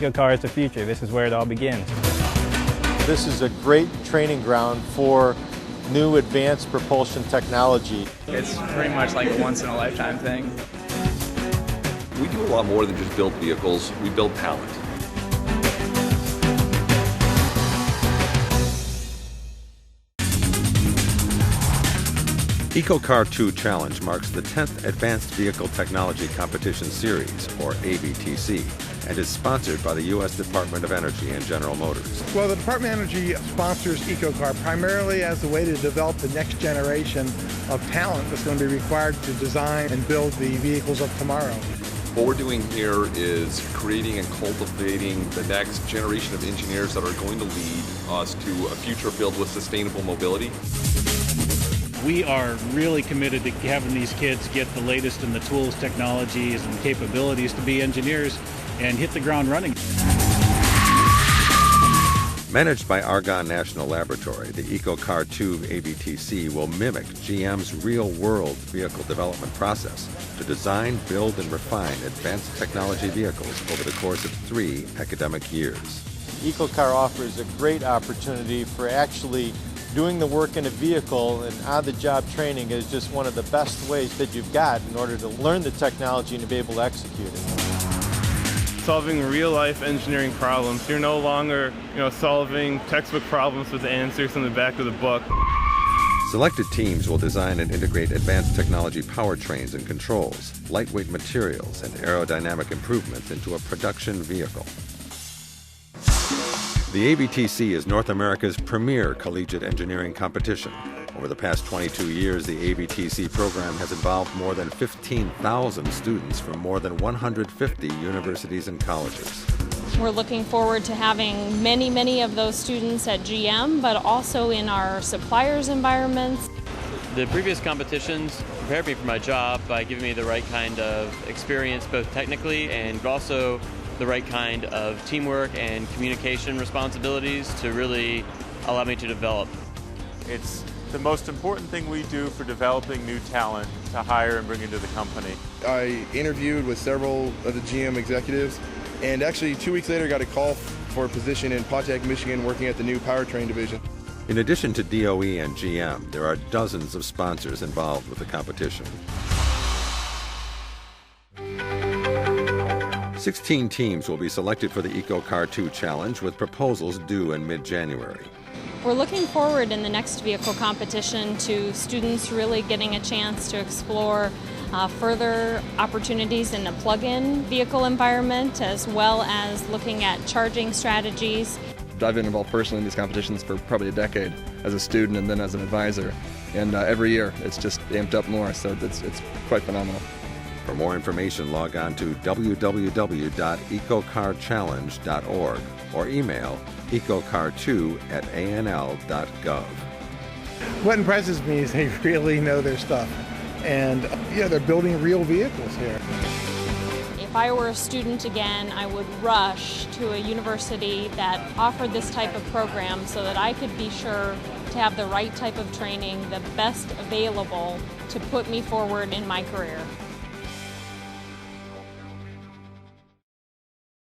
EcoCAR is the future. This is where it all begins. This is a great training ground for new advanced propulsion technology. It's pretty much like a once-in-a-lifetime thing. We do a lot more than just build vehicles, we build talent. EcoCAR 2 Challenge marks the 10th Advanced Vehicle Technology Competition Series, or AVTC, and is sponsored by the U.S. Department of Energy and General Motors. Well, the Department of Energy sponsors EcoCAR primarily as a way to develop the next generation of talent that's going to be required to design and build the vehicles of tomorrow. What we're doing here is creating and cultivating the next generation of engineers that are going to lead us to a future filled with sustainable mobility. We are really committed to having these kids get the latest in the tools, technologies, and capabilities to be engineers and hit the ground running. Managed by Argonne National Laboratory, the EcoCAR 2 AVTC will mimic GM's real-world vehicle development process to design, build, and refine advanced technology vehicles over the course of 3 academic years. EcoCAR offers a great opportunity for actually doing the work in a vehicle, and on-the-job training is just one of the best ways that you've got in order to learn the technology and to be able to execute it. Solving real-life engineering problems. You're no longer, solving textbook problems with the answers in the back of the book. Selected teams will design and integrate advanced technology powertrains and controls, lightweight materials, and aerodynamic improvements into a production vehicle. The AVTC is North America's premier collegiate engineering competition. Over the past 22 years, the AVTC program has involved more than 15,000 students from more than 150 universities and colleges. We're looking forward to having many of those students at GM, but also in our suppliers' environments. The previous competitions prepared me for my job by giving me the right kind of experience, both technically and also the right kind of teamwork and communication responsibilities to really allow me to develop. It's the most important thing we do for developing new talent to hire and bring into the company. I interviewed with several of the GM executives, and actually 2 weeks later got a call for a position in Pontiac, Michigan, working at the new powertrain division. In addition to DOE and GM, there are dozens of sponsors involved with the competition. 16 teams will be selected for the EcoCAR 2 Challenge, with proposals due in mid-January. We're looking forward in the next vehicle competition to students really getting a chance to explore further opportunities in a plug-in vehicle environment, as well as looking at charging strategies. I've been involved personally in these competitions for probably a decade as a student and then as an advisor, and every year it's just amped up more, so it's quite phenomenal. For more information, log on to www.ecocarchallenge.org or email ecocar2@anl.gov. What impresses me is they really know their stuff, and they're building real vehicles here. If I were a student again, I would rush to a university that offered this type of program so that I could be sure to have the right type of training, the best available to put me forward in my career.